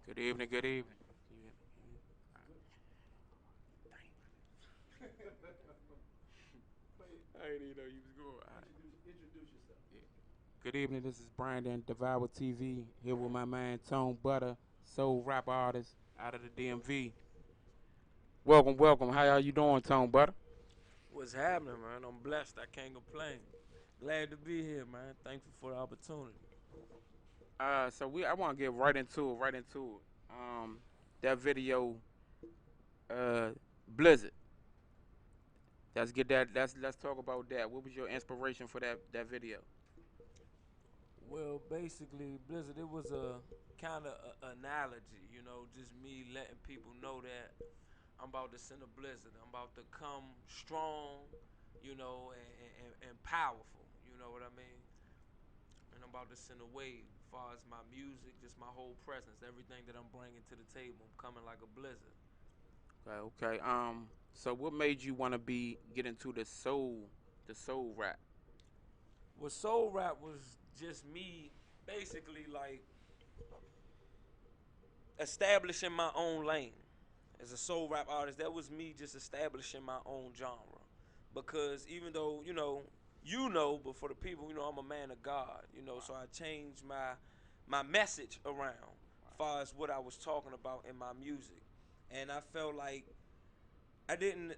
Good evening, good evening. I didn't even know you was going. Introduce yourself. Yeah. Good evening, this is Brandon, Devour TV, here with my man Tone Butter, soul rap artist out of the DMV. Welcome, welcome. How are you doing, Tone Butter? What's happening, man? I'm blessed. I can't complain. Glad to be here, man. Thankful for the opportunity. I want to get right into it, that video, uh, Blizzard. Let's talk about that. What was your inspiration for that video? Well, basically, Blizzard, it was a kind of analogy, just me letting people know that I'm about to send a blizzard. I'm about to come strong, and powerful. You know what I mean? And I'm about to send a wave as far as my music, just my whole presence, everything that I'm bringing to the table. I'm coming like a blizzard. Okay. So what made you want to get into the soul rap? Well, soul rap was just me basically like establishing my own lane as a soul rap artist. That was me just establishing my own genre. Because even though, but for the people, I'm a man of God, so I changed my message around as far as what I was talking about in my music. And I felt like I didn't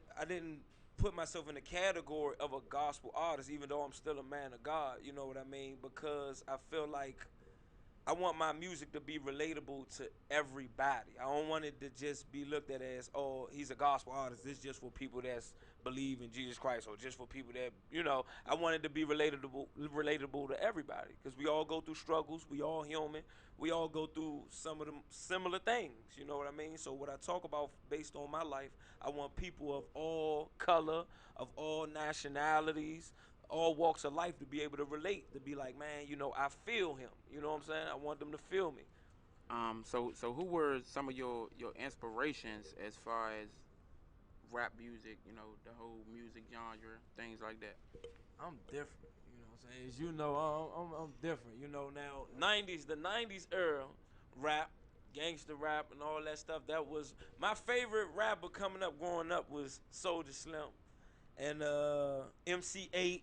put myself in the category of a gospel artist, even though I'm still a man of God, you know what I mean? Because I feel like I want my music to be relatable to everybody. I don't want it to just be looked at as, oh, he's a gospel artist. This is just for people that's believe in Jesus Christ, or just for people that, I want it to be relatable to everybody, because we all go through struggles. We all human. We all go through some of them similar things. You know what I mean? So what I talk about based on my life, I want people of all color, of all nationalities, all walks of life to be able to relate, to be like, man, I feel him. You know what I'm saying? I want them to feel me. So who were some of your inspirations as far as rap music? You know, the whole music genre, things like that. I'm different. You know what I'm saying? As you know, I'm different. Now, the 90s era rap, gangster rap, and all that stuff, that was my favorite rapper coming up, growing up, was Soldier Slim and MC8.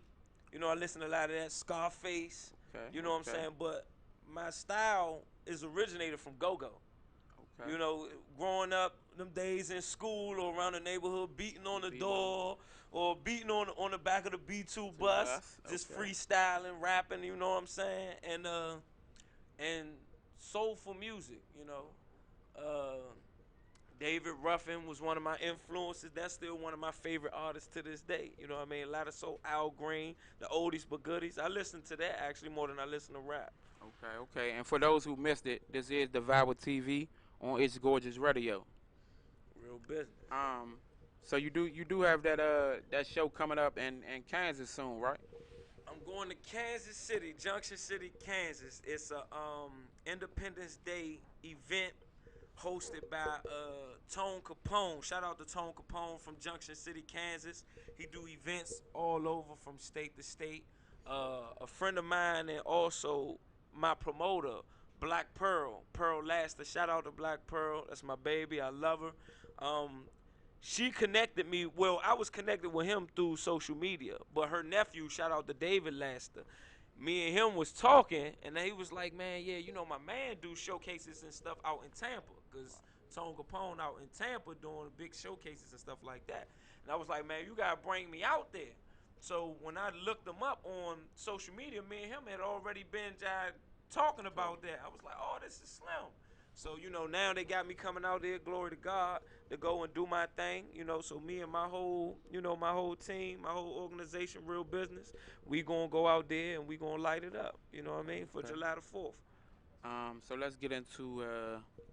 I listen to a lot of that. Scarface. Okay, You know what I'm okay, saying? But my style is originated from go-go. okay. You know, growing up, them days in school or around the neighborhood, beating on the Beating on door or beating on the back of the B2 two bus, bus. just Okay. freestyling, rapping. You know what I'm saying? And soulful music. Uh, David Ruffin was one of my influences. That's still one of my favorite artists to this day. You know what I mean? A lot of soul. Al Green, the oldies but goodies. I listen to that actually more than I listen to rap. Okay, okay. And for those who missed it, this is the Devour TV on It's Gorgeous Radio. Real business. Um, so you do have that show coming up in Kansas soon, right? I'm going to Kansas City, Junction City, Kansas. It's a Independence Day event hosted by Tone Capone. Shout out to Tone Capone from Junction City, Kansas. He do events all over from state to state. A friend of mine and also my promoter, Black Pearl, Pearl Laster. Shout out to Black Pearl. That's my baby. I love her. She connected me. Well, I was connected with him through social media, but her nephew, shout out to David Laster, me and him was talking, and he was like, man, yeah, my man do showcases and stuff out in Tampa, because Tone Capone out in Tampa doing big showcases and stuff like that. And I was like, man, you gotta bring me out there. So when I looked him up on social media, me and him had already been talking about that. I was like, oh, this is Slim. So now they got me coming out there, glory to God, to go and do my thing. So me and my whole team, my whole organization, real business, we gonna go out there and we gonna light it up. You know what I mean, for Okay. July the 4th. So let's get into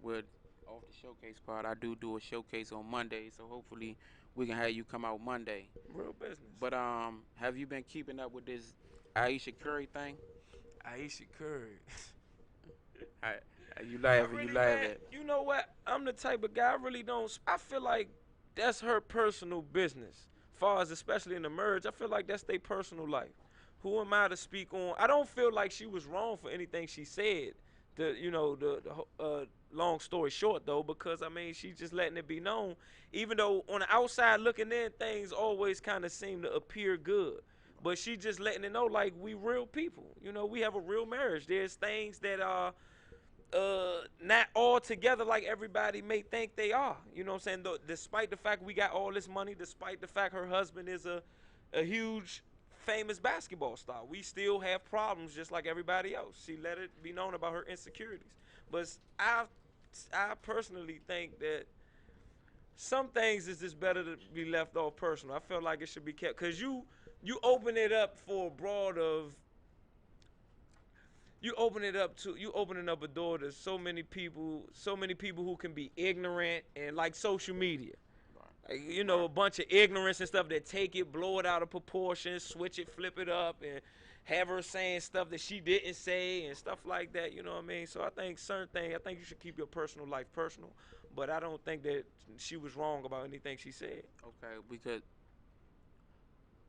with off the showcase part. I do a showcase on Monday, so hopefully we can have you come out Monday. Real business. But have you been keeping up with this Aisha Curry thing? Aisha Curry. I, you I laughing? You really, man, laughing? you know what? I'm the type of guy I really don't. I feel like that's her personal business. Far as especially in the merge, I feel like that's their personal life. Who am I to speak on? I don't feel like she was wrong for anything she said the long story short though, because I mean she's just letting it be known, even though on the outside looking in things always kind of seem to appear good, but she just letting it know like we real people, we have a real marriage. There's things that are not all together like everybody may think they are. You know what I'm saying? Despite the fact we got all this money, despite the fact her husband is a huge famous basketball star, we still have problems just like everybody else. She let it be known about her insecurities. But I personally think that some things is just better to be left off personal. I feel like it should be kept because you open it up for a broad of you opening up a door to so many people who can be ignorant and like social media. Like, a bunch of ignorance and stuff that take it, blow it out of proportion, switch it, flip it up, and have her saying stuff that she didn't say and stuff like that. You know what I mean? So I think I think you should keep your personal life personal, but I don't think that she was wrong about anything she said. Okay, because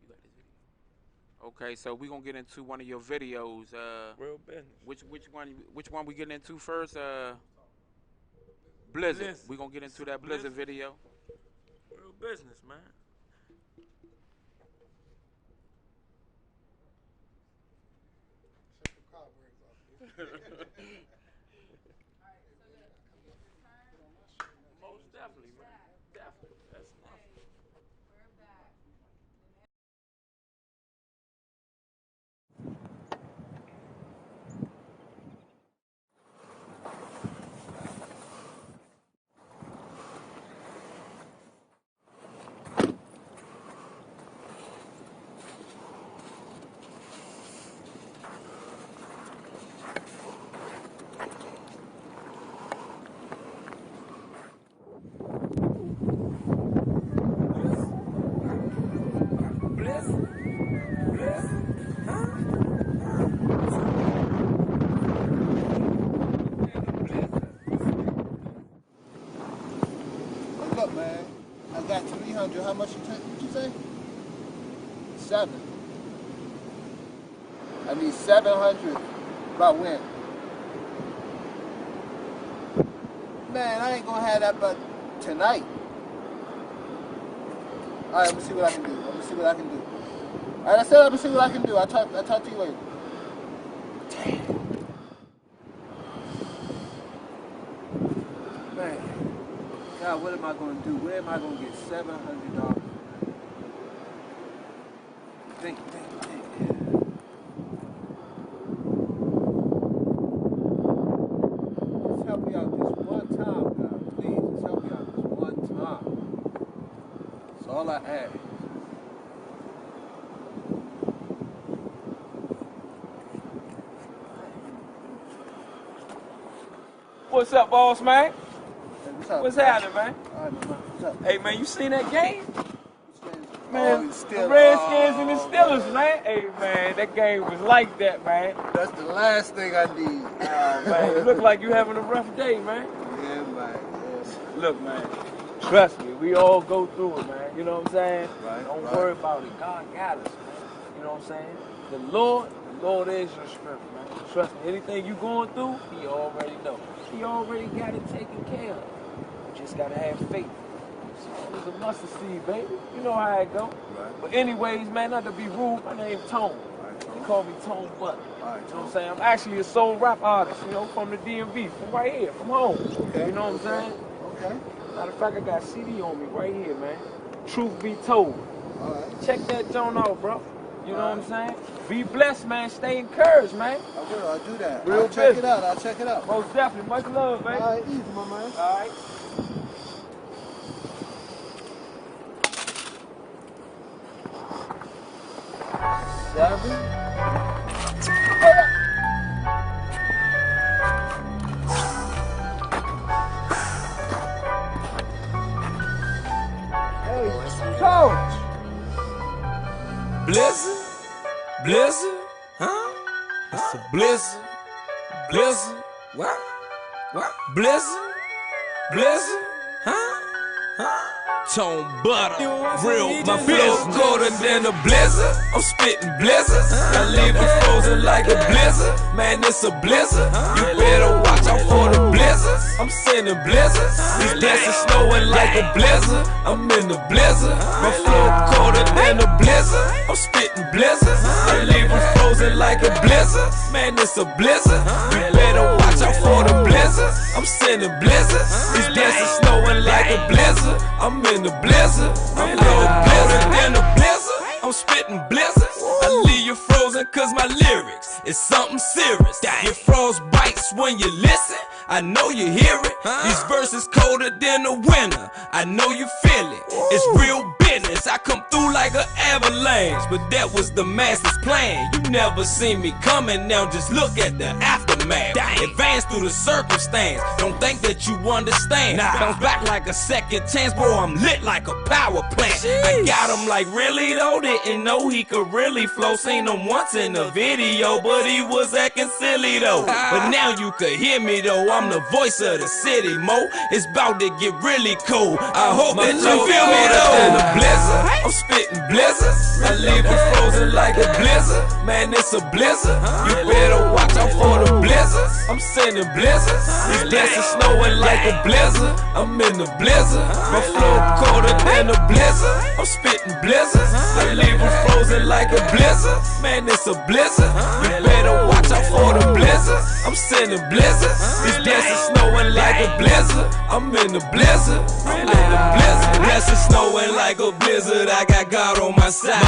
you got this video. Okay, so we gonna get into one of your videos. Real business. Which one we getting into first? Blizzard. We gonna get into that Blizzard video. Real business, man. Most definitely, man. Definitely. That's nothing. Look, man, I got 300. How much what you say? 7. I need 700. By when? Man, I ain't gonna have that but tonight. All right, let me see what I can do. Let me see what I can do. All right, I said let me see what I can do. I'll talk to you later. Damn. Man. God, what am I going to do? Where am I going to get $700? Think. Just help me out this one time, God. Please, just help me out this one time. That's all I ask. What's up, boss man? Hey, what's up? What's happening, man? All right, man. What's up? Hey, man, you seen that game? Man, The Redskins and the Steelers, man. Hey, man, that game was like that, man. That's the last thing I need. Oh, man, you look like you having a rough day, man. Yeah, man. Look, man, trust me, we all go through it, man. You know what I'm saying? Right, Don't right. worry about it. God got us, man. You know what I'm saying? The Lord is your strength, man. Trust me, anything you going through, He already know. He already got it taken care of. You just gotta have faith. It's a mustard seed, baby. You know how it go. Right. But anyways, man, not to be rude, my name's Tone. Right, They Tone. call me Tone Butter. All right, You know what I'm saying? I'm actually a soul rap artist, from the DMV, from right here, from home. Okay. You know what I'm saying? Okay. Matter of fact, I got a CD on me right here, man. Truth be told. All right. Check that joint out, bro. You know what I'm saying? Be blessed, man. Stay encouraged, man. I will. I'll do that. Real I'll check business. it out. I'll check it out. Most definitely. Much love, man. All right, easy, my man. All right. Hey, Coach. Blizzard, huh? It's a blizzard, what? Blizzard, huh? Tone butter, real, my flow colder than a blizzard. I'm spitting blizzards, I leave it frozen like a blizzard. Man, it's a blizzard, you better watch out for the blizzards. I'm sending blizzards, these dancers snowing like a blizzard. I'm in the blizzard, my flow colder than a blizzard. I'm spitting blizzards, I leave it frozen like a blizzard. Man, it's a blizzard, you better watch out for the blizzards. I'm sending blizzards, these dancers snowing like a blizzard. I'm in the blizzard, I'm colder than a blizzard. I'm spitting blizzards, I leave you frozen cause my lyrics is something serious. Your froze bites when you listen, I know you hear it. These verses colder than the winter, I know you feel it. It's real business, I come through like an avalanche. But that was the master's plan, you never seen me coming. Now just look at the aftermath. Advance through the circumstance, don't think that you understand. Bounce back like a second chance, bro, I'm lit like a power plant. I got him like really though, didn't know he could really flow. Seen him once in a video, but he was acting silly though. But now you could hear me though, I'm the voice of the city, Mo. It's about to get really cold, I hope that you feel me though. I'm spitting blizzards, I leave it frozen like a blizzard. Man, it's a blizzard, you better watch out for the blizzards. I'm sending blizzards, these dancers snowing like a blizzard. I'm in the blizzard, my flow colder than a blizzard. I'm spitting blizzards, I leave it frozen like a blizzard. Man, it's a blizzard, you better watch out for the blizzards. I'm sending blizzards, these dancers snowing like a blizzard. I'm in the blizzard, I'm in the blizzard. Dancers snowing like a blizzard, I got God on my side.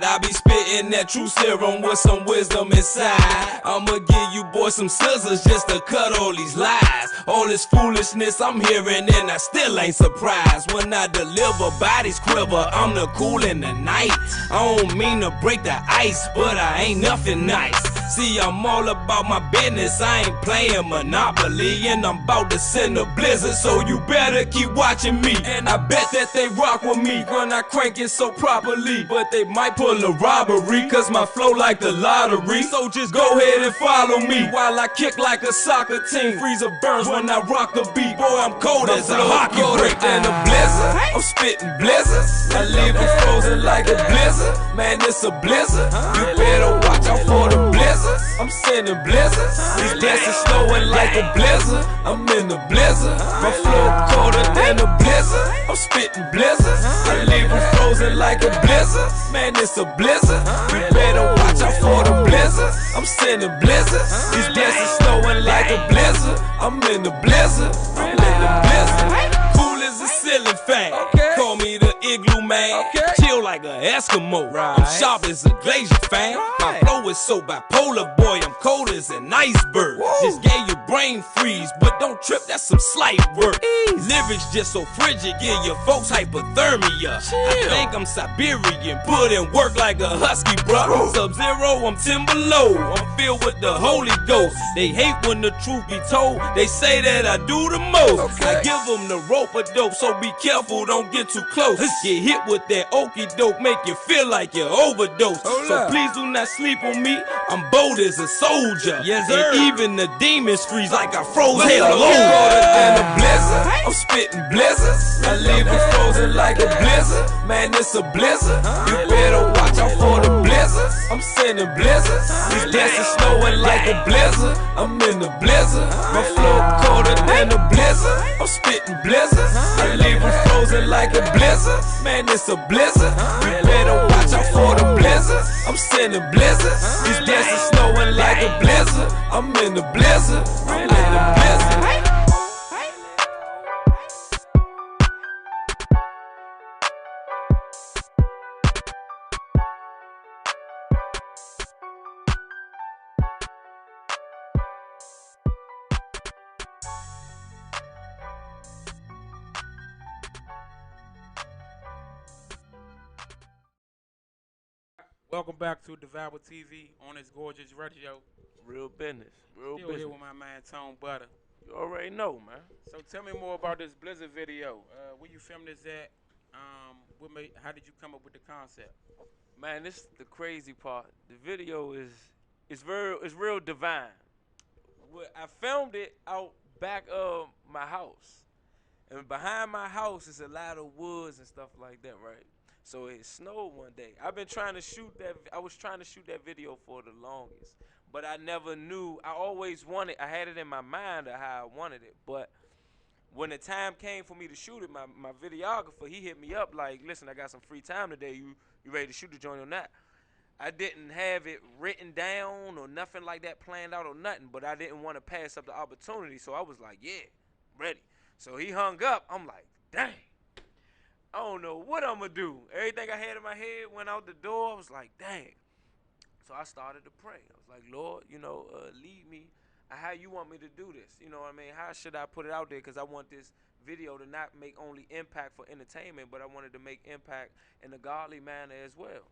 I be spitting that true serum with some wisdom inside. I'ma give you boys some scissors just to cut all these lies. All this foolishness I'm hearing and I still ain't surprised. When I deliver, bodies quiver, I'm the cool in the night. I don't mean to break the ice, but I ain't nothing nice. See, I'm all about my business, I ain't playing Monopoly. And I'm about to send a blizzard, so you better keep watching me. And I bet that they rock with me when I crank it so properly. But they might pull a robbery, cause my flow like the lottery. So just go ahead and follow me while I kick like a soccer team. Freezer burns when I rock the beat, boy, I'm cold as a hockey break. And a blizzard, I'm spitting blizzards, I leave it frozen like a blizzard. Man, it's a blizzard, you better watch out for the blizzards. I'm sending blizzards, these dancers snowing like a blizzard. I'm in the blizzard, my flow colder than a blizzard. I'm spitting blizzards, I leave it frozen like a blizzard. Man, it's a blizzard, you better watch out for the blizzards. I'm sending blizzards, these dancers snowing like a blizzard. I'm in the blizzard, I'm in the blizzard. Cool as a ceiling fan, call me the igloo man. Chill like an Eskimo, I'm sharp as a glacier fan. My flow is so bipolar, boy, I'm cold as an iceberg. Just gave you brain freeze, but don't trip, that's some slight work. Lyrics just so frigid, give your folks hypothermia. I think I'm Siberian, put in work like a husky, bro. Sub-Zero, I'm 10 below, I'm filled with the Holy Ghost. They hate when the truth be told, they say that I do the most. I give them the rope of dope, so be careful, don't get too close. Get hit with that okie doke, make you feel like you overdose. So please do not sleep on me, I'm bold as a soldier. Yes, sir. And even the demons freeze like I froze hell over. Than a blizzard, I'm spitting blizzards, I leave it frozen like a blizzard. Man, it's a blizzard, you better watch out for the blizzards. I'm sending blizzards, these dancers snowing like a blizzard. I'm in the blizzard, my flow colder than a blizzard. I'm spitting blizzards, I leave it frozen like a blizzard. Man, it's a blizzard, you better watch out for the blizzards. I'm sending blizzards, these dancers snowing like a blizzard. I'm in the blizzard, I'm in the blizzard. Welcome back to Devour'E TV on this gorgeous radio. Real business, real Still business. here with my man Tone Butter. You already know, man. So tell me more about this Blizzard video. Where you filmed this at? How did you come up with the concept? Man, this is the crazy part. The video is real divine. I filmed it out back of my house. And behind my house is a lot of woods and stuff like that, right? So it snowed one day. I've been trying to shoot that. I was trying to shoot that video for the longest, but I never knew. I always wanted. I had it in my mind of how I wanted it, but when the time came for me to shoot it, my videographer he hit me up like, listen, I got some free time today. You ready to shoot the joint or not? I didn't have it written down or nothing like that planned out or nothing, but I didn't want to pass up the opportunity, so I was like, yeah, ready. So he hung up. I'm like, dang, I don't know what I'm gonna do. Everything I had in my head went out the door. I was like, dang. So I started to pray. I was like, Lord, lead me. How you want me to do this? You know what I mean? How should I put it out there? Because I want this video to not make only impact for entertainment, but I wanted to make impact in a godly manner as well.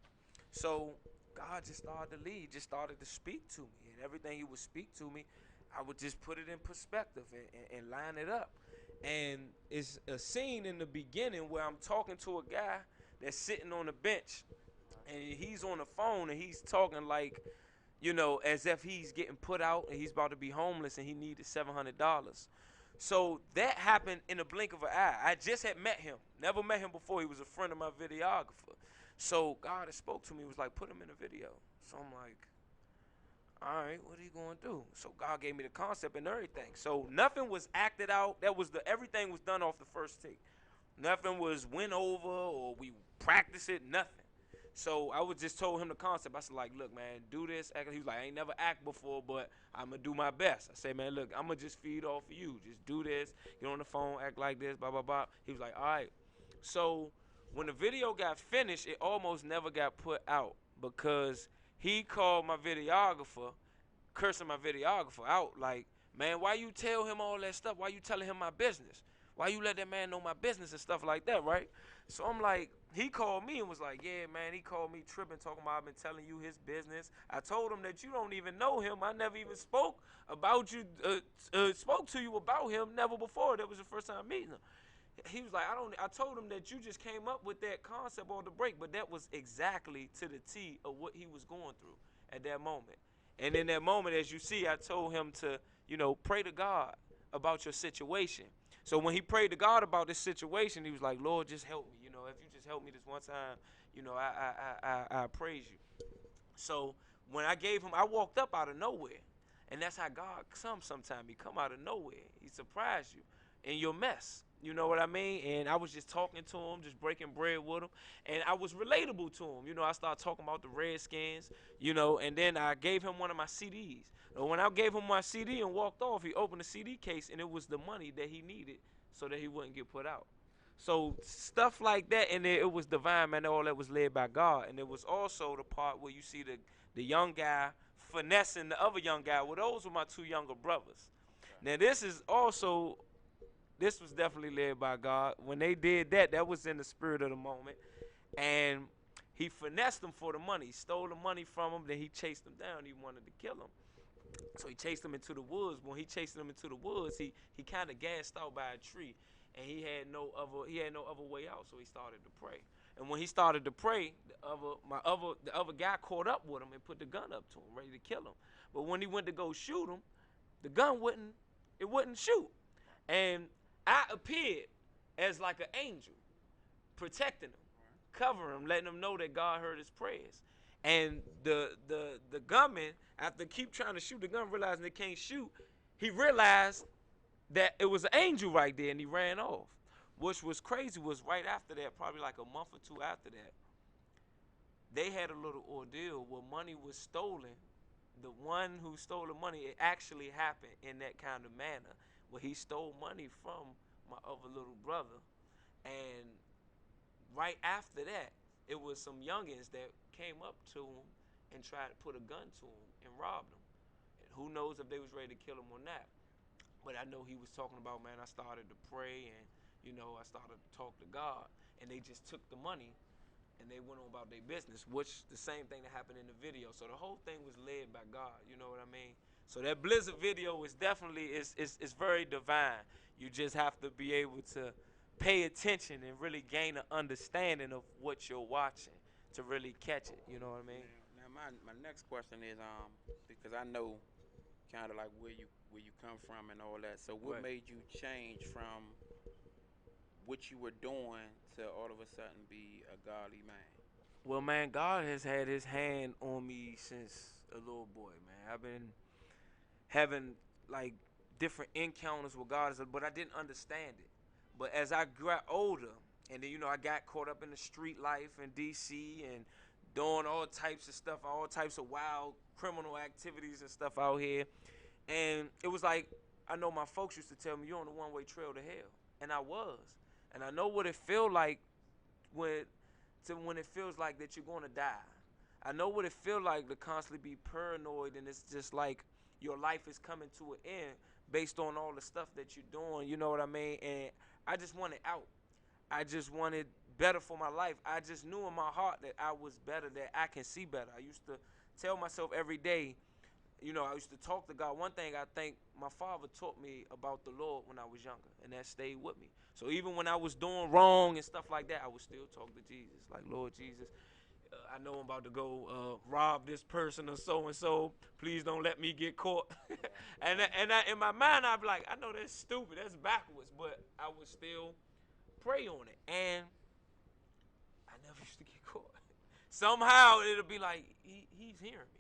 So God just started to lead, just started to speak to me. And everything he would speak to me, I would just put it in perspective and line it up. And it's a scene in the beginning where I'm talking to a guy that's sitting on a bench and he's on the phone and he's talking like, as if he's getting put out and he's about to be homeless and he needed $700. So that happened in a blink of an eye. I just had met him, never met him before. He was a friend of my videographer. So God had spoke to me, was like, put him in a video. So I'm like, all right, what are you going to do? So God gave me the concept and everything. So nothing was acted out. Everything was done off the first take. Nothing was went over or we practiced it, nothing. So I was just told him the concept. I said, like, look, man, do this. He was like, I ain't never act before, but I'm going to do my best. I said, man, look, I'm going to just feed off of you. Just do this. Get on the phone, act like this, blah, blah, blah. He was like, all right. So when the video got finished, it almost never got put out because he called my videographer, cursing my videographer out like, man, why you tell him all that stuff? Why you telling him my business? Why you let that man know my business and stuff like that, right? So I'm like, he called me and was like, yeah, man, he called me tripping, talking about I've been telling you his business. I told him that you don't even know him. I never even spoke about you, spoke to you about him, never before. That was the first time meeting him. He was like, I told him that you just came up with that concept on the break, but that was exactly to the T of what he was going through at that moment. And in that moment, as you see, I told him to, pray to God about your situation. So when he prayed to God about this situation, he was like, Lord, just help me. If you just help me this one time, I praise you. So when I gave him, I walked up out of nowhere. And that's how God comes sometimes. He come out of nowhere. He surprised you in your mess. You know what I mean? And I was just talking to him, just breaking bread with him. And I was relatable to him. I started talking about the Redskins, and then I gave him one of my CDs. And when I gave him my CD and walked off, he opened the CD case and it was the money that he needed so that he wouldn't get put out. So stuff like that, and it was divine, man. All that was led by God, and it was also the part where you see the young guy finessing the other young guy. Well, those were my two younger brothers. Now this was definitely led by God. When they did that, that was in the spirit of the moment, and he finessed them for the money. He stole the money from them, then he chased them down. He wanted to kill them. So he chased them into the woods. When he chased them into the woods, he kind of gassed out by a tree, and he had no other way out. So he started to pray. And when he started to pray, the other guy caught up with him and put the gun up to him, ready to kill him. But when he went to go shoot him, the gun wouldn't shoot. And I appeared as like an angel, protecting him, covering him, letting him know that God heard his prayers. And the gunman, after keep trying to shoot the gun, realizing they can't shoot, he realized that it was an angel right there, and he ran off. Which was crazy was right after that, probably like a month or two after that, they had a little ordeal where money was stolen. The one who stole the money, it actually happened in that kind of manner, where he stole money from my other little brother, and right after that, it was some youngins that came up to him and tried to put a gun to him and robbed him. And who knows if they was ready to kill him or not. But I know he was talking about, man, I started to pray and, I started to talk to God. And they just took the money and they went on about their business, which the same thing that happened in the video. So the whole thing was led by God, you know what I mean? So that Blizzard video is definitely, it's very divine. You just have to be able to pay attention and really gain an understanding of what you're watching to really catch it, you know what I mean? Now my next question is because I know kind of like where you come from and all that. So what Right. made you change from what you were doing to all of a sudden be a godly man? Well, man, God has had His hand on me since a little boy, man. I've been having like different encounters with God, but I didn't understand it. But as I got older, and then I got caught up in the street life in D.C. and doing all types of stuff, all types of wild criminal activities and stuff out here, and it was like I know my folks used to tell me you're on the one-way trail to hell, and I was, and I know what it felt like when when it feels like that you're going to die. I know what it feels like to constantly be paranoid, and it's just like your life is coming to an end based on all the stuff that you're doing. You know what I mean? And I just wanted out. I just wanted better for my life. I just knew in my heart that I was better, that I can see better. I used to tell myself every day, I used to talk to God. One thing I think my father taught me about the Lord when I was younger, and that stayed with me. So even when I was doing wrong and stuff like that, I would still talk to Jesus. Like, Lord Jesus, I know I'm about to go rob this person or so and so. Please don't let me get caught. In my mind, I'd be like, I know that's stupid, that's backwards, but I would still pray on it, and I never used to get caught. Somehow it'll be like he's hearing me.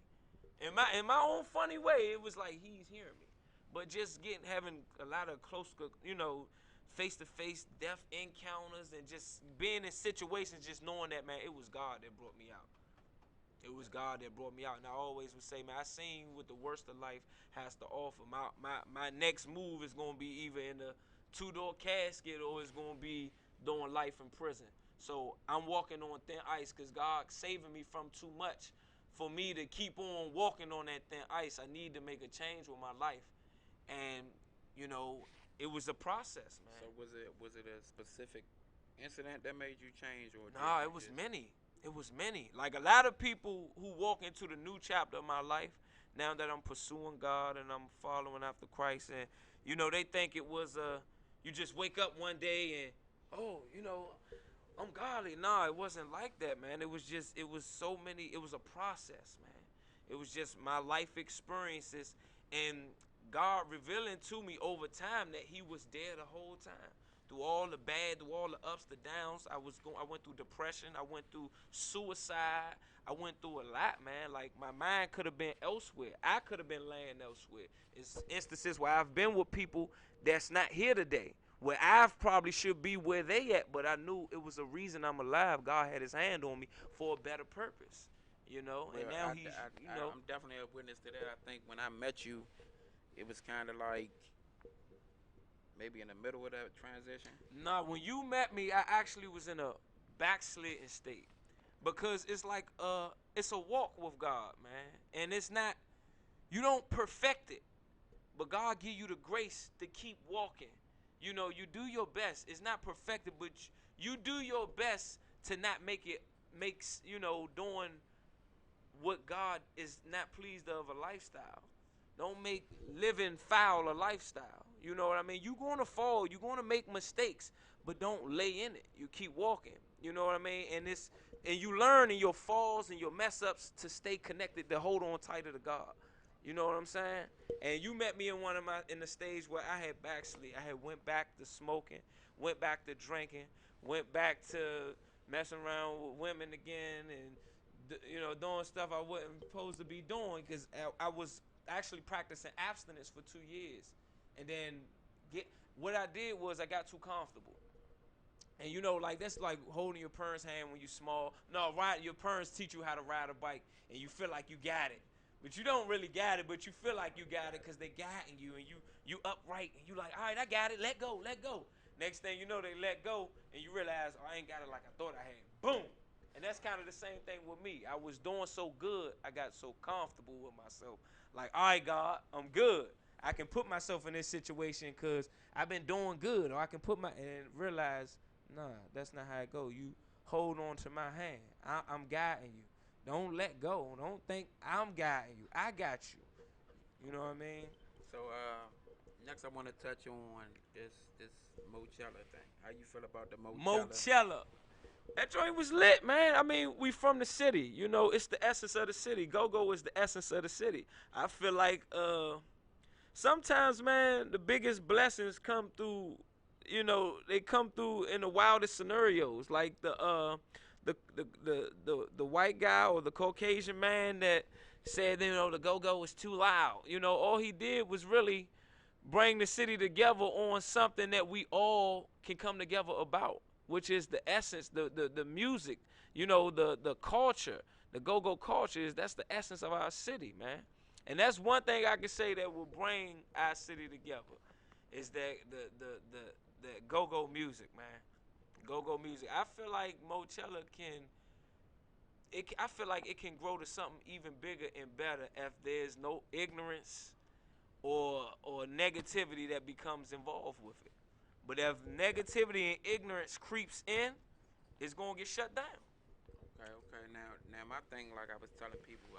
In my own funny way, it was like he's hearing me. But just having a lot of close, face to face death encounters, and just being in situations, just knowing that, man, it was God that brought me out. It was God that brought me out. And I always would say, man, I seen what the worst of life has to offer. My next move is gonna be either in the two-door casket, or it's gonna be doing life in prison. So I'm walking on thin ice because God saving me from too much for me to keep on walking on that thin ice. I need to make a change with my life. And, you know, it was a process, So man. was it a specific incident that made you change, or did Nah, you it was just? many. It was many. Like a lot of people who walk into the new chapter of my life, now that I'm pursuing God and I'm following after Christ, and they think it was you just wake up one day and, oh, I'm godly. Nah, it wasn't like that, man. It was so many. It was a process, man. It was just my life experiences, and God revealing to me over time that He was there the whole time. Through all the bad, through all the ups, the downs, I went through depression. I went through suicide. I went through a lot, man. Like my mind could have been elsewhere. I could have been laying elsewhere. It's instances where I've been with people that's not here today, where I probably should be where they at, but I knew it was a reason I'm alive. God had His hand on me for a better purpose, Well, and now He's, I'm definitely a witness to that. I think when I met you, it was kind of like maybe in the middle of that transition. nah. When you met me, I actually was in a backslidden state, because it's like it's a walk with God, man, and it's not, you don't perfect it, but God give you the grace to keep walking. You do your best. It's not perfected, but you do your best to not make it makes doing what God is not pleased of a lifestyle. Don't make living foul a lifestyle. You know what I mean? You're gonna fall. You're gonna make mistakes, but don't lay in it. You keep walking. You know what I mean? And you learn in your falls and your mess ups to stay connected, to hold on tighter to God. You know what I'm saying? And you met me in the stage where I had backslid. I had went back to smoking, went back to drinking, went back to messing around with women again, and doing stuff I wasn't supposed to be doing, because I was actually practicing abstinence for 2 years, and then get what I did was I got too comfortable. And like that's like holding your parents' hand when you're small. No, right? Your parents teach you how to ride a bike, and you feel like you got it, but you don't really got it. But you feel like you got it because they guiding you, and you upright, and you like, all right, I got it. Let go, let go. Next thing you know, they let go, and you realize, oh, I ain't got it like I thought I had. Boom. And that's kind of the same thing with me. I was doing so good, I got so comfortable with myself. Like, all right, God, I'm good. I can put myself in this situation because I've been doing good, or I can put and realize, nah, that's not how it go. You hold on to my hand. I'm guiding you. Don't let go. Don't think I'm guiding you. I got you. You know what I mean? So next I want to touch on this Mochella thing. How you feel about the Mochella? Mochella. That joint was lit, man. I mean, we from the city. It's the essence of the city. Go-go is the essence of the city. I feel like sometimes, man, the biggest blessings come through they come through in the wildest scenarios, like the white guy or the Caucasian man that said, the go-go was too loud. All he did was really bring the city together on something that we all can come together about, which is the essence, the music, the culture, the go-go culture. That's the essence of our city, man. And that's one thing I can say that will bring our city together, is that the go-go music, man. Go-go music. I feel like Mochella I feel like it can grow to something even bigger and better if there's no ignorance or negativity that becomes involved with it. But if negativity and ignorance creeps in, it's gonna get shut down. Okay, okay. Now my thing, like I was telling people,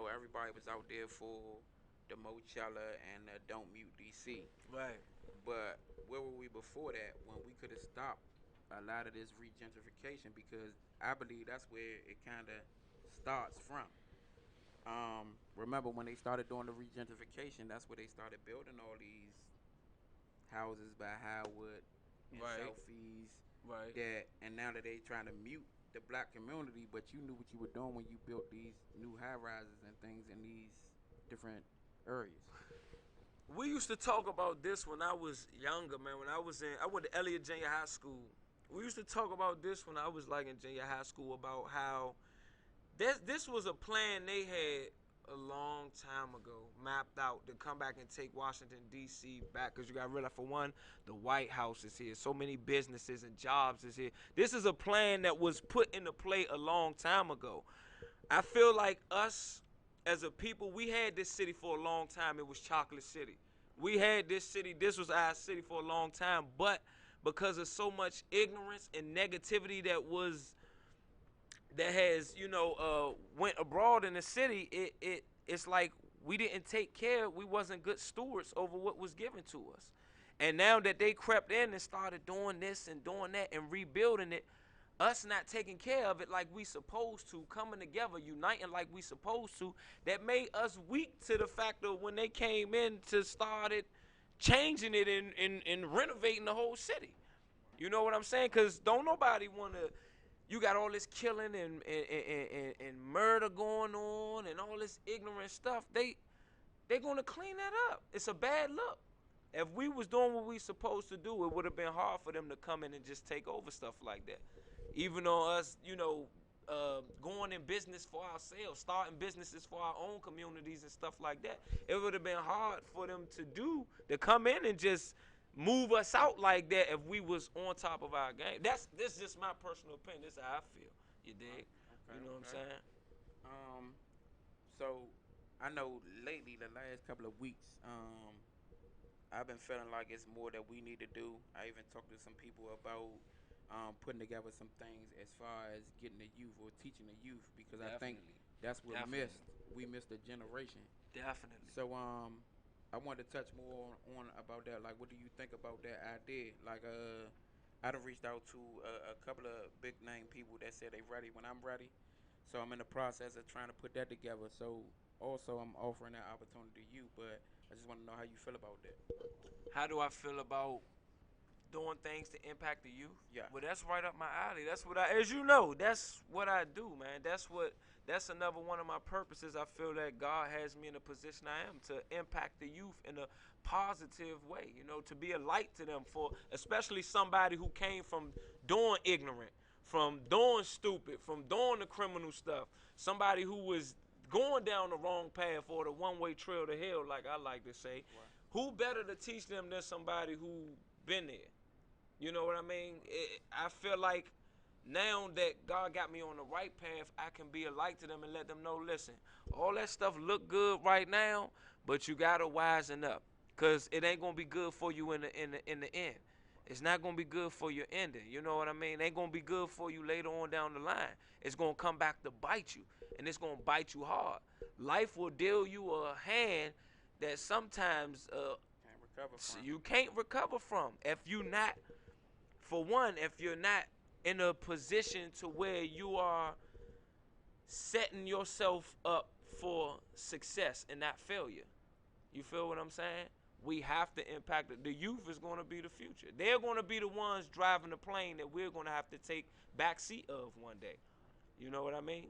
everybody was out there for the Mochella and the Don't Mute DC. Right. But where were we before that when we could have stopped a lot of this regentrification? Because I believe that's where it kind of starts from. Remember when they started doing the regentrification? That's where they started building all these houses by Howard and Right. Selfies. Right. And now that they trying to mute the black community, but you knew what you were doing when you built these new high rises and things in these different areas. We used to talk about this when I was younger, man. I went to Elliott Junior High School. We used to talk about this when I was like in junior high school, about how this was a plan they had a long time ago, mapped out to come back and take Washington D.C. back. Because you got to realize, for one, the White House is here. So many businesses and jobs is here. This is a plan that was put into play a long time ago. I feel like us as a people, we had this city for a long time. It was Chocolate City. We had this city. This was our city for a long time. But because of so much ignorance and negativity that has went abroad in the city, it's like we didn't take care. We wasn't good stewards over what was given to us. And now that they crept in and started doing this and doing that and rebuilding it, us not taking care of it like we supposed to, coming together, uniting like we supposed to, that made us weak to the fact of when they came in to started changing it and renovating the whole city. You know what I'm saying? Because don't nobody want to. You got all this killing and murder going on and all this ignorant stuff. They gonna clean that up. It's a bad look. If we was doing what we supposed to do, it would have been hard for them to come in and just take over stuff like that. Even on us, going in business for ourselves, starting businesses for our own communities and stuff like that, it would have been hard for them to come in and just move us out like that if we was on top of our game. This is just my personal opinion. This is how I feel. You dig? Okay, You know what I'm okay. saying? Um, so I know lately, the last couple of weeks, I've been feeling like it's more that we need to do. I even talked to some people about putting together some things as far as getting the youth or teaching the youth, because I think Definitely. that's what Definitely. missed. We missed a generation. Definitely. So I wanted to touch more on about that. Like, what do you think about that idea? Like, I done reached out to a couple of big name people that said they ready when I'm ready. So I'm in the process of trying to put that together. So also I'm offering that opportunity to you, but I just want to know how you feel about that. How do I feel about doing things to impact the youth? Yeah. Well, that's right up my alley. That's what as you know, that's what I do, man. That's another one of my purposes. I feel that God has me in the position I am to impact the youth in a positive way, to be a light to them, for especially somebody who came from doing ignorant, from doing stupid, from doing the criminal stuff, somebody who was going down the wrong path or the one-way trail to hell, like I like to say. Right. Who better to teach them than somebody who been there? You know what I mean? I feel like now that God got me on the right path, I can be a light to them and let them know, listen, all that stuff look good right now, but you gotta wisen up, cause it ain't gonna be good for you in the end. It's not gonna be good for your ending. You know what I mean? It ain't gonna be good for you later on down the line. It's gonna come back to bite you, and it's gonna bite you hard. Life will deal you a hand that sometimes Can't recover from. you can't recover from if you not, for one, if you're not in a position to where you are setting yourself up for success and not failure. You feel what I'm saying? We have to impact it. The youth is going to be the future. They're going to be the ones driving the plane that we're going to have to take backseat of one day. You know what I mean?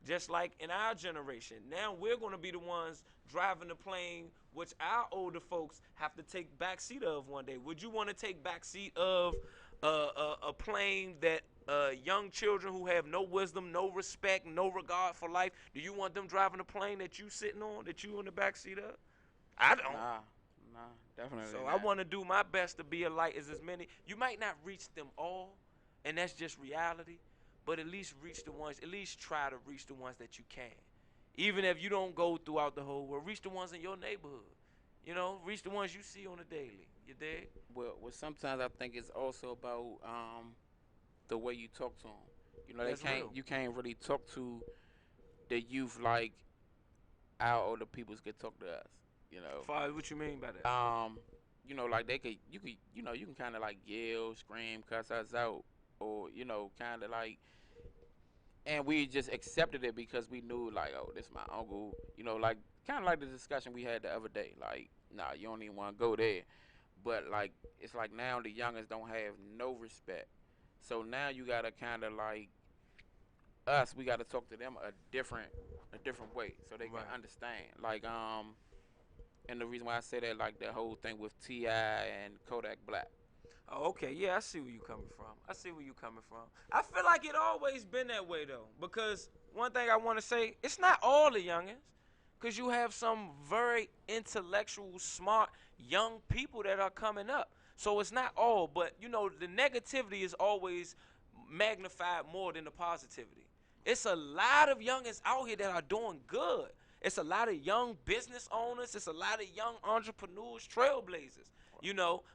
Just like in our generation, now we're going to be the ones driving the plane, which our older folks have to take backseat of one day. Would you want to take backseat of a plane that young children who have no wisdom, no respect, no regard for life? Do you want them driving a plane that you sitting on, that you in the backseat of? I don't. Nah, nah, definitely So I not. want to do my best to be a light as many. You might not reach them all, and that's just reality. But at least reach the ones. At least try to reach the ones that you can. Even if you don't go throughout the whole world, reach the ones in your neighborhood. You know, reach the ones you see on a daily. You dig? Well, sometimes I think it's also about the way you talk to them. You know, That's real. you can't really talk to the youth like our older peoples could talk to us. You know, Far what you mean by that? um, like you can kind of like yell, scream, cuss us out, or kind of like, and we just accepted it because we knew like, oh, this my uncle. Like kind of like the discussion we had the other day. Like, nah, you don't even want to go there. But like, it's like now the youngest don't have no respect. So now you gotta kind of like us. We gotta talk to them a different way so they can Right. understand. Like and the reason why I say that, like the whole thing with Ti and Kodak Black. Oh, okay, yeah, I see where you coming from. I see where you coming from. I feel like it always been that way though, because one thing I want to say, it's not all the youngins, because you have some very intellectual, smart young people that are coming up. So it's not all, but the negativity is always magnified more than the positivity. It's a lot of youngins out here that are doing good. It's a lot of young business owners. It's a lot of young entrepreneurs, trailblazers,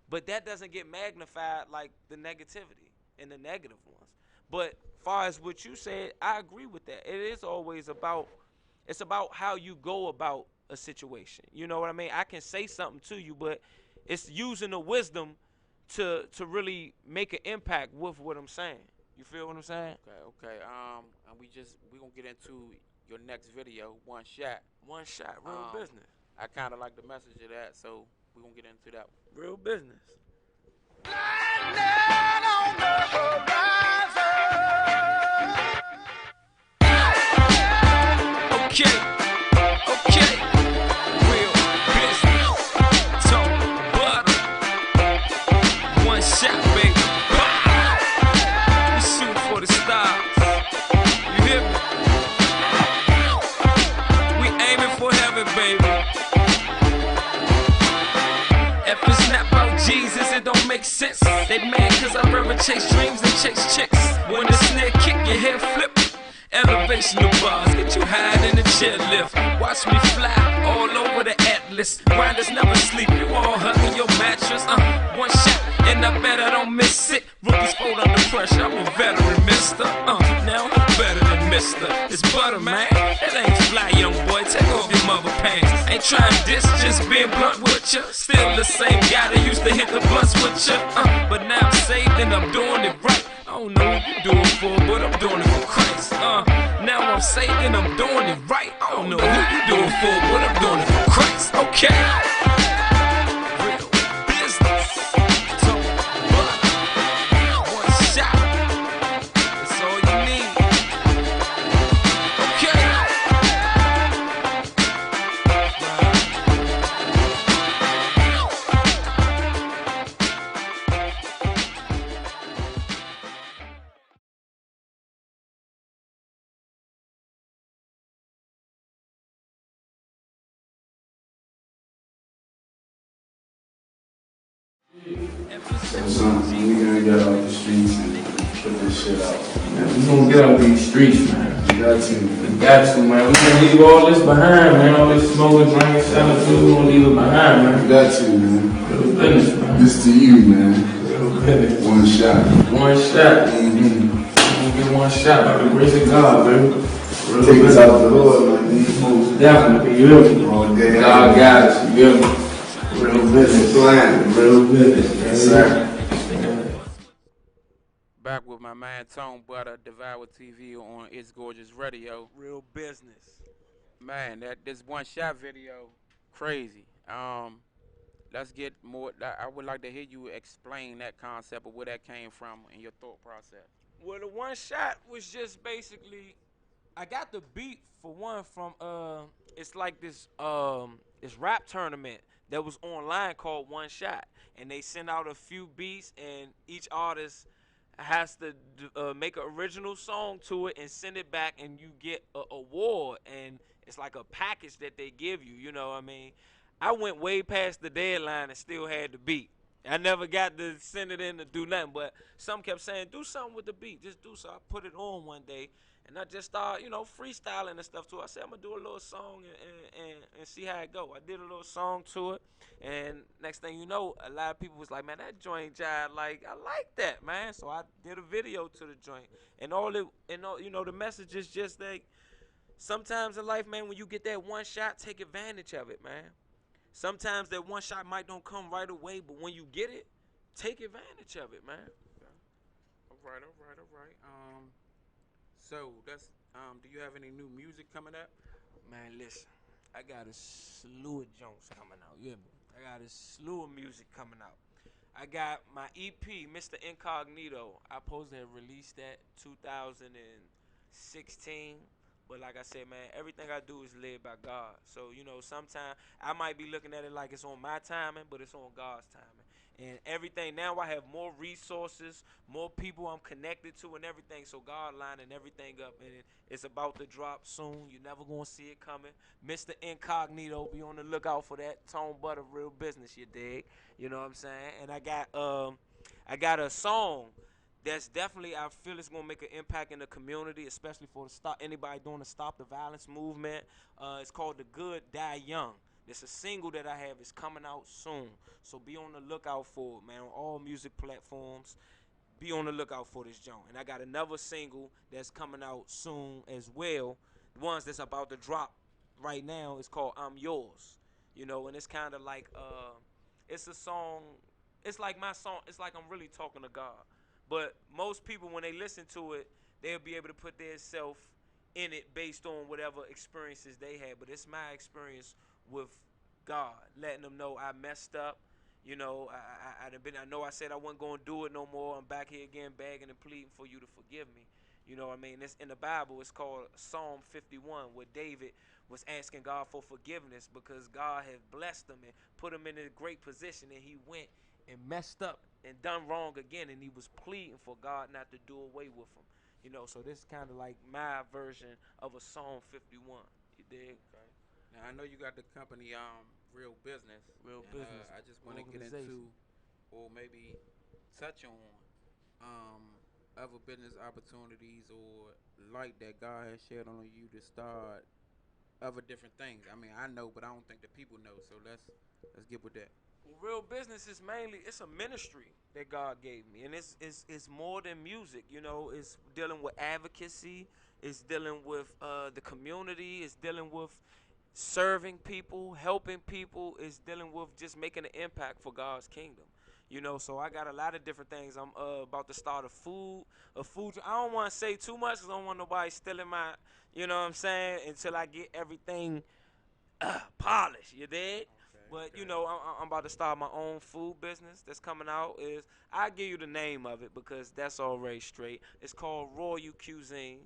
but that doesn't get magnified like the negativity and the negative ones. But far as what you said, I agree with that. It is always about it's about how you go about a situation. You know what I mean? I can say something to you, but it's using the wisdom to really make an impact with what I'm saying. You feel what I'm saying? Okay, okay. And we gonna get into your next video, One Shot. One shot, real Um, business. I kind of like the message of that, so we gonna get into that. Real business. Okay, okay. Real business. Talk butter. One shot, baby. We shoot for the stars. You hear me? We aiming for heaven, baby. If it's not about Jesus, it don't make sense. They mad cause I rather chase dreams than chase chicks. When the snare kick, your head flip. Elevational bars, get you high in the chairlift. Watch me fly all over the atlas. Grinders never sleep, you all hugging your mattress. One shot, and I bet I don't miss it. Rookies fold under pressure, I'm a veteran, mister. Now I'm better than mister. It's butter, man. That ain't fly, young boy. Take off your mother pants. Ain't trying this, just being blunt with ya. Still the same guy that used to hit the blunts with ya. But now I'm saved and I'm doing it right. I don't know what you doing for, but I'm doing it for Christ. Now I'm saved and I'm doing it right. I don't know what you doing for, but I'm doing it for Christ. Okay. Real business. Talk butter. One shot. That's all you need. Okay. So something we gonna get off the streets and put this shit out. Man, we gonna get off these streets, man. We got to. We got to, man. We gonna leave all this behind, man. All this smoking, drinking, selling food, we gonna leave it behind, man. You got to, man. Real business, man. This to you, man. Real business. One shot. One shot. We gonna get one shot by the grace of God, baby. Real Take us business. out the Lord, man. Most definitely, you hear me? All day. God got us, you hear me? Real business. Plan. Real business. Yes, sir. Back with my man Tone Butter, Devour'E TV on It's Gorgeous Radio. Real business. Man, this One Shot video, crazy. let's get more. I would like to hear you explain that concept of where that came from in your thought process. Well, the one shot was just basically I got the beat for one from it's like this rap tournament that was online called One Shot, and they send out a few beats, and each artist has to make an original song to it and send it back, and you get a award, and it's like a package that they give you. You know what I mean? I went way past the deadline and still had the beat. I never got to send it in to do nothing, but some kept saying, do something with the beat. Just do so. I put it on one day, and I just started, freestyling and stuff too. I said, I'm going to do a little song and see how it go. I did a little song to it, and next thing you know, a lot of people was like, man, that joint jive, like, I like that, man. So I did a video to the joint. The message is just like, sometimes in life, man, when you get that one shot, take advantage of it, man. Sometimes that one shot might don't come right away, but when you get it, take advantage of it, man. Okay. All right, all right, all right. So that's Do you have any new music coming up? Man, listen, I got a slew of Jones coming out. You hear me? I got a slew of music coming out. I got my EP, Mr. Incognito. I supposed to have released that 2016. But like I said, man, everything I do is led by God. So, sometimes I might be looking at it like it's on my timing, but it's on God's timing. And everything now, I have more resources, more people I'm connected to, and everything. So God lining everything up, and it's about to drop soon. You're never gonna see it coming. Mr. Incognito, be on the lookout for that. Tone Butter, real business, you dig? You know what I'm saying? And I got a song that's definitely, I feel it's gonna make an impact in the community, especially for anybody doing the Stop the Violence movement. It's called "The Good Die Young." It's a single that I have. It's coming out soon, so be on the lookout for it, man. On all music platforms, be on the lookout for this joint. And I got another single that's coming out soon as well. The ones that's about to drop right now is called "I'm Yours." And it's kind of like it's a song. It's like my song. It's like I'm really talking to God. But most people, when they listen to it, they'll be able to put their self in it based on whatever experiences they had. But it's my experience with God, letting them know I messed up. I know I said I wasn't gonna do it no more. I'm back here again, begging and pleading for you to forgive me. You know what I mean? It's in the Bible. It's called Psalm 51, where David was asking God for forgiveness because God had blessed him and put him in a great position, and he went and messed up and done wrong again, and he was pleading for God not to do away with him. So this is kind of like my version of a Psalm 51. You dig? Okay. Now I know you got the company Real Business, Real and business I just want to get organization. into or maybe touch on other business opportunities or light that God has shed on you to start other different things. I mean, I know, but I don't think the people know. So let's get with that. Well, real business is mainly it's a ministry that God gave me, and it's more than music. It's dealing with advocacy. It's dealing with the community. It's dealing with serving people, helping people. It's dealing with just making an impact for God's kingdom. So I got a lot of different things. I'm about to start a food. I don't want to say too much because I don't want nobody stealing my, you know what I'm saying, until I get everything polish. You dig? Okay, But okay. I'm about to start my own food business that's coming out. Is I give you the name of it because that's already straight. It's called Royal Cuisines.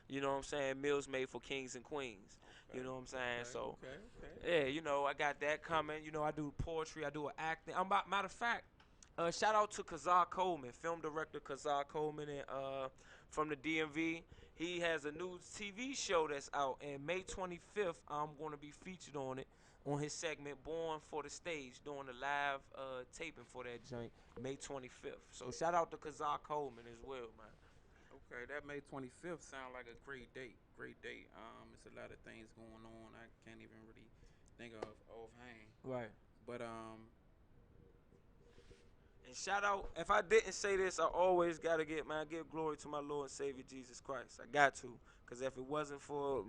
You know what I'm saying? Meals made for kings and queens. You Okay, know what I'm saying? okay, So okay, okay. yeah, I got that coming. I do poetry. I do acting. Matter of fact, shout out to Kazar Coleman, film director Kazar Coleman, and from the DMV. He has a new TV show that's out, and May 25th, I'm going to be featured on it on his segment Born for the Stage, doing the live taping for that joint May 25th. So shout out to Kazar Coleman as well, man. Okay, that May 25th sound like a great date. Great date. It's a lot of things going on. I can't even really think of offhand. Right. But And shout out, if I didn't say this, I always gotta give glory to my Lord and Savior Jesus Christ. I got to, cause if it wasn't for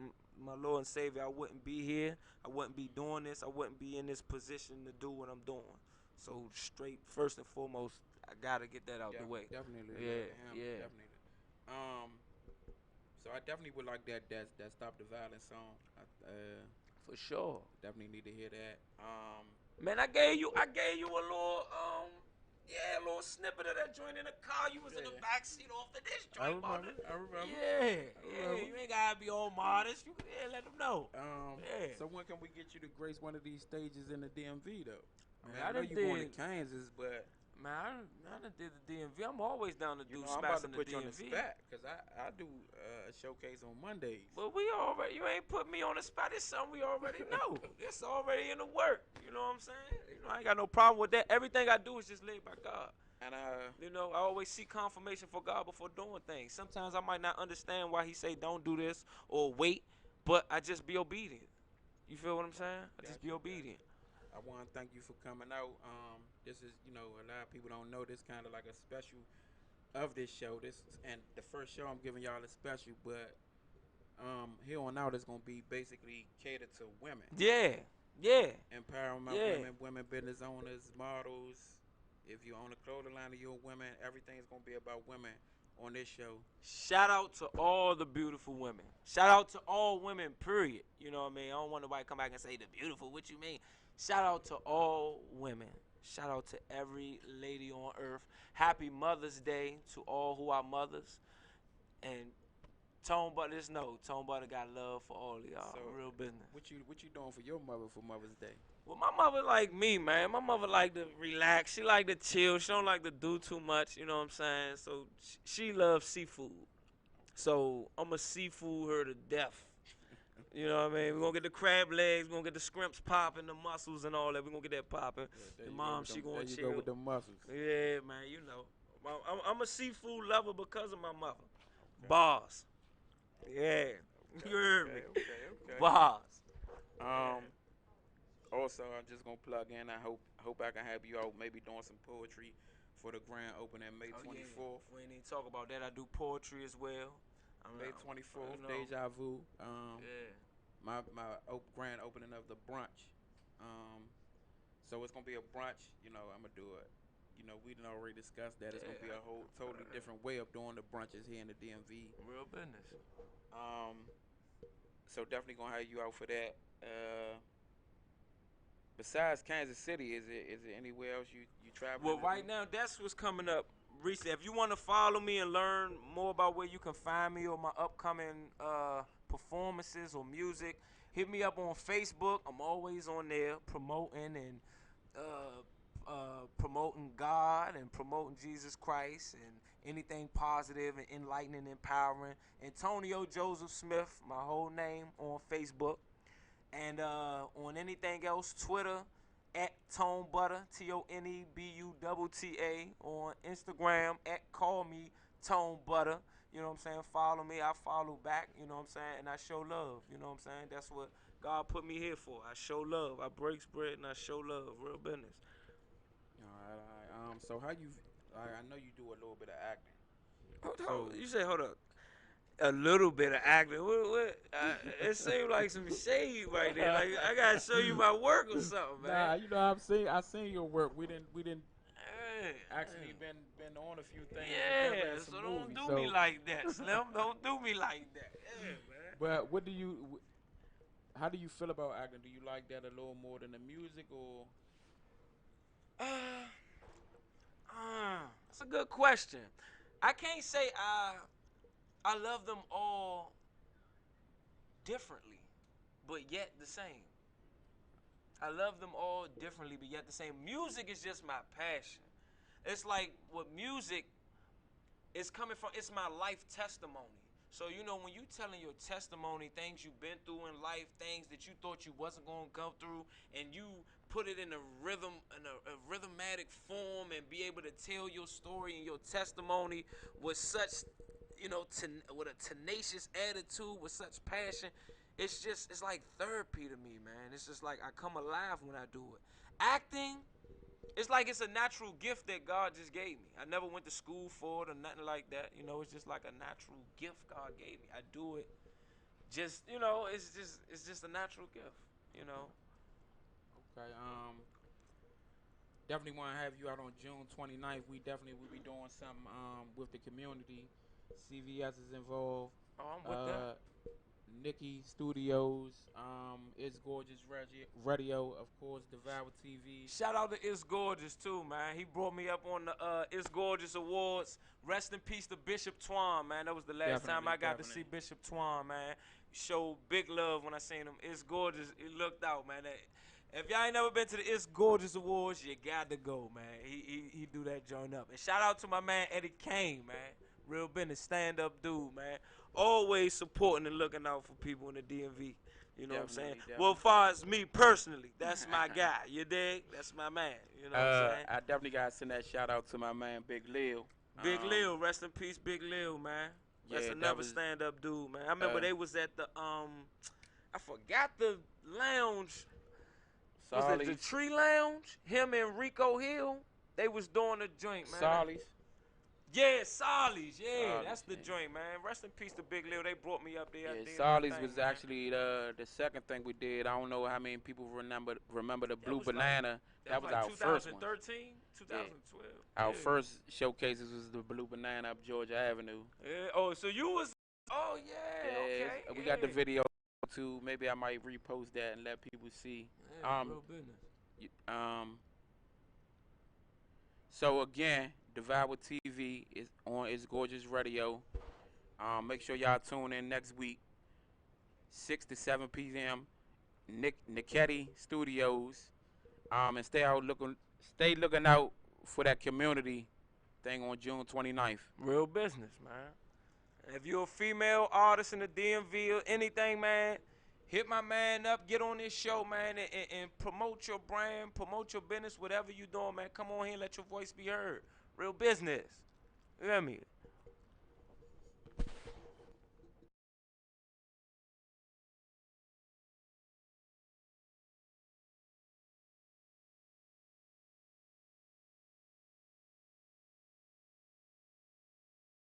my Lord and Savior, I wouldn't be here. I wouldn't be doing this. I wouldn't be in this position to do what I'm doing. So straight, first and foremost, I gotta get that out the way. definitely Yeah, love him. yeah, Definitely. Um, so I definitely would like that stop the violence song. I for sure. definitely need to hear that. Man, I gave you a little yeah, a little snippet of that joint in the car. You was in the Yeah, back seat off the this I joint, remember. partner. I remember. Yeah, I yeah. remember. You ain't gotta be all modest. You can let them know. Yeah. So when can we get you to grace one of these stages in the DMV though? I I mean, mean, I I know done you going to did. Kansas, but Man, I done did the DMV. I'm always down to you do know I'm about spots to in the put you on the DMV. spot because I do a showcase on Mondays. But we already, you ain't put me on the spot. It's something we already know. It's already in the work. You know what I'm saying? You know, I ain't got no problem with that. Everything I do is just led by God. And You know, I always seek confirmation for God before doing things. Sometimes I might not understand why He say don't do this or wait, but I just be obedient. You feel what I'm saying? I just got be you, got obedient. you. I want to thank you for coming out. This is, you know, a lot of people don't know this kind of like a special of this show. This and the first show I'm giving y'all is special, but here on out it's gonna be basically catered to women, Yeah, yeah, empowerment yeah. women, women business owners, models. If you own a clothing line of your women, everything's gonna be about women on this show. Shout out to all the beautiful women. Shout out to all women, period. You know what I mean? I don't want nobody to come back and say the beautiful, what you mean? Shout out to all women. Shout out to every lady on earth. Happy Mother's Day to all who are mothers. And Tone Butter, just know, Tone Butter got love for all of y'all. So, Real business. what you doing for your mother for Mother's Day? Well, my mother like me, man. My mother like to relax. She like to chill. She don't like to do too much. You know what I'm saying? So she loves seafood. So I'ma seafood her to death. You know what I mean? We're gonna get the crab legs, we're gonna get the scrimps popping, the muscles and all that. We're gonna get that popping. Yeah, there The you go mom, with she them. There gonna you go chill. with the muscles. Yeah, man, you know. I'm a seafood lover because of my mother. Okay. Bars. Yeah. Okay. You heard me. Okay. Okay. Okay. Bars. Um. Also, I'm just gonna plug in. I hope I can have you out maybe doing some poetry for the grand opening May Oh yeah. 24th. We ain't even talk about that. I do poetry as well. May You 24th, know. Deja Vu. Yeah. My grand opening of the brunch. Um, so it's gonna be a brunch. You know, I'm gonna do it. You know, we done already discussed that. It's gonna be Yeah. a whole totally different way of doing the brunches here in the DMV. Real business. Um, so definitely gonna have you out for that. Besides Kansas City, is it anywhere else you traveling Well, to do? right now, that's what's coming up recently. If you want to follow me and learn more about where you can find me or my upcoming performances or music, hit me up on Facebook. I'm always on there promoting and promoting God and promoting Jesus Christ and anything positive and enlightening, empowering. Antonio Joseph Smith, my whole name on Facebook. And on anything else, Twitter at Tone Butter, TONEBUTTA. On Instagram at Call Me Tone Butter. You know what I'm saying? Follow me, I follow back. You know what I'm saying? And I show love. You know what I'm saying? That's what God put me here for. I show love. I break bread and I show love. Real business. All right, all right. So how you? I know you do a little bit of acting. Hold, So you say hold up. A little bit of acting. It seemed like some shade right there. Like I gotta show you my work or something, man. nah, you know I seen your work. We didn't Hey, actually been on a few things together yeah, in some so don't movies. do me So, like that, Slim. Don't do me like that. Yeah, but what do you? How do you feel about acting? Do you like that a little more than the music, or man. That's a good question. I can't say I love them all differently, but yet the same. I love them all differently, but yet the same. Music is just my passion. It's like with music, it's coming from, it's my life testimony. So you know when you telling your testimony, things you've been through in life, things that you thought you wasn't gonna go through, and you put it in a rhythm, in a rhythmatic form, and be able to tell your story and your testimony with such, you know, with a tenacious attitude, with such passion. It's like therapy to me, man. It's just like I come alive when I do it. Acting, it's like it's a natural gift that God just gave me. I never went to school for it or nothing like that. You know, it's just like a natural gift God gave me. I do it just, you know, it's just a natural gift, you know. okay? Definitely want to have you out on June 29th. We definitely will be doing something with the community. CVS is involved. Oh, I'm with that. Uh, Nekedie Studios. It's Gorgeous Radio, of course. Devour TV. Shout out to It's Gorgeous too, man. He brought me up on the It's Gorgeous Awards. Rest in peace to Bishop Twan, man. That was the last time Definitely, I got to see definitely. Bishop Twan, man. Showed big love when I seen him. It's Gorgeous. He looked out, man. If y'all ain't never been to the It's Gorgeous Awards, you got to go, man. He do that joint up. And shout out to my man Eddie Kane, man. Real business, stand up dude, man. Always supporting and looking out for people in the DMV. You know what I'm saying? Definitely, Well, as definitely. far as me personally, that's my guy. You dig? That's my man. You know what I'm saying? I definitely gotta send that shout out to my man Big Lil. Big Lil, rest in peace, Big Lil, man. That's Yeah, that another was stand up dude, man. I remember uh they was at the I forgot the lounge. Was it the Sarley's. Tree Lounge? Him and Rico Hill, they was doing the joint, man. Sarley's. Yeah, Solly's. Yeah, Sarley's, that's the yeah. joint, man. Rest in peace to Big Lil. They brought me up there. I Yeah, did my Sarley's thing, was man. actually the second thing we did. I don't know how many people remember the That Blue was like Banana. That was like our first one. 2013, Yeah. 2012. Our Yeah. first showcases was the Blue Banana up Georgia Avenue. Yeah. Oh, so you was. Oh yeah. Yes, Okay. we got the Yeah. video too. Maybe I might repost that and let people see. Yeah. Um, Real business. so again, Devour TV is on It's Gorgeous Radio. Make sure y'all tune in next week, 6 to 7 p.m. Nekedie Studios. And stay looking out for that community thing on June 29th. Real business, man. If you're a female artist in the DMV or anything, man, hit my man up, get on this show, man, and promote your brand, promote your business, whatever you doing, man. Come on here and let your voice be heard. Real business. You hear me?